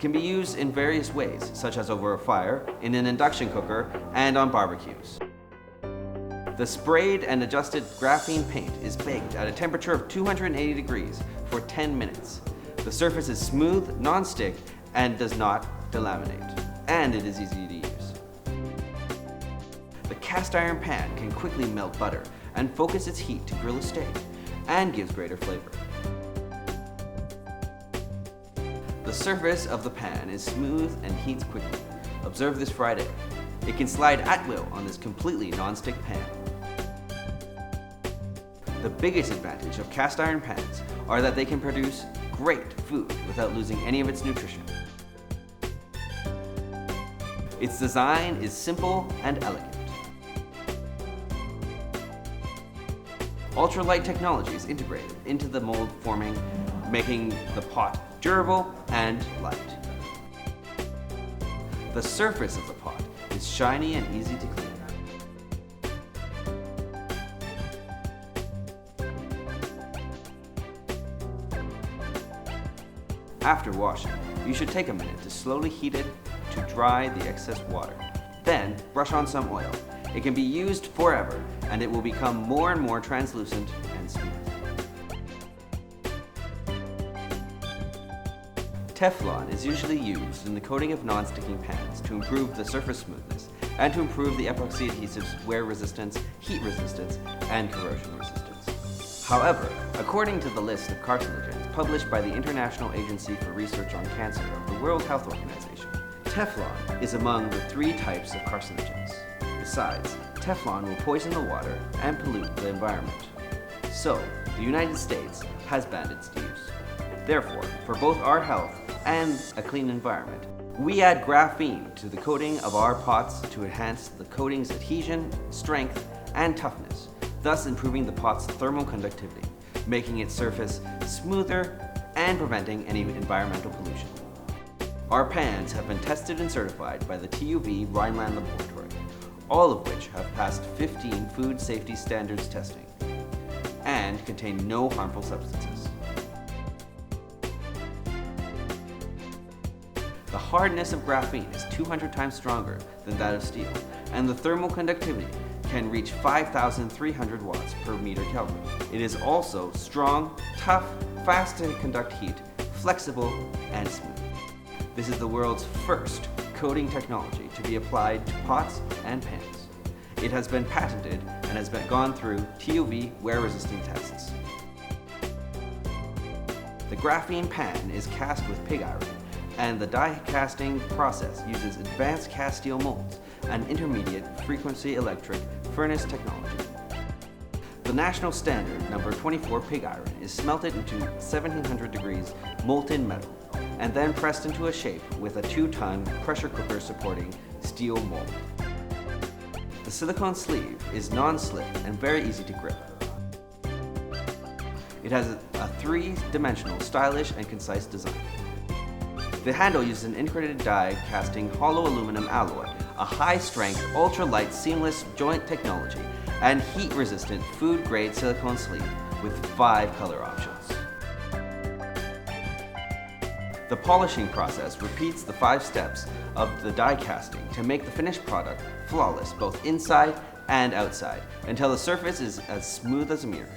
It can be used in various ways, such as over a fire, in an induction cooker, and on barbecues. The sprayed and adjusted graphene paint is baked at a temperature of 280 degrees for 10 minutes. The surface is smooth, non-stick, and does not delaminate, and it is easy to use. The cast iron pan can quickly melt butter and focus its heat to grill a steak, and gives greater flavor. The surface of the pan is smooth and heats quickly. Observe this fried egg. It can slide at will on this completely non-stick pan. The biggest advantage of cast iron pans are that they can produce great food without losing any of its nutrition. Its design is simple and elegant. Ultralight technology is integrated into the mold forming, making the pot durable and light. The surface of the pot is shiny and easy to clean. After washing, you should take a minute to slowly heat it to dry the excess water. Then, brush on some oil. It can be used forever, and it will become more and more translucent and smooth. Teflon is usually used in the coating of non-sticking pans to improve the surface smoothness and to improve the epoxy adhesive's wear resistance, heat resistance, and corrosion resistance. However, according to the list of carcinogens published by the International Agency for Research on Cancer of the World Health Organization, Teflon is among the 3 types of carcinogens. Besides, Teflon will poison the water and pollute the environment. So, the United States has banned its use. Therefore, for both our health and a clean environment, we add graphene to the coating of our pots to enhance the coating's adhesion, strength, and toughness, thus improving the pot's thermal conductivity, making its surface smoother and preventing any environmental pollution. Our pans have been tested and certified by the TUV Rhineland Laboratory, all of which have passed 15 food safety standards testing and contain no harmful substances. The hardness of graphene is 200 times stronger than that of steel, and the thermal conductivity can reach 5,300 watts per meter Kelvin. It is also strong, tough, fast to conduct heat, flexible, and smooth. This is the world's first coating technology to be applied to pots and pans. It has been patented and has gone through TUV wear-resistant tests. The graphene pan is cast with pig iron, and the die casting process uses advanced cast steel molds and intermediate frequency electric furnace technology. The national standard number 24 pig iron is smelted into 1700 degrees molten metal and then pressed into a shape with a 2-ton pressure cooker supporting steel mold. The silicone sleeve is non-slip and very easy to grip. It has a 3-dimensional stylish and concise design. The handle uses an integrated die casting hollow aluminum alloy, a high-strength, ultra-light seamless joint technology, and heat-resistant food-grade silicone sleeve with 5 color options. The polishing process repeats the 5 steps of the die casting to make the finished product flawless both inside and outside until the surface is as smooth as a mirror.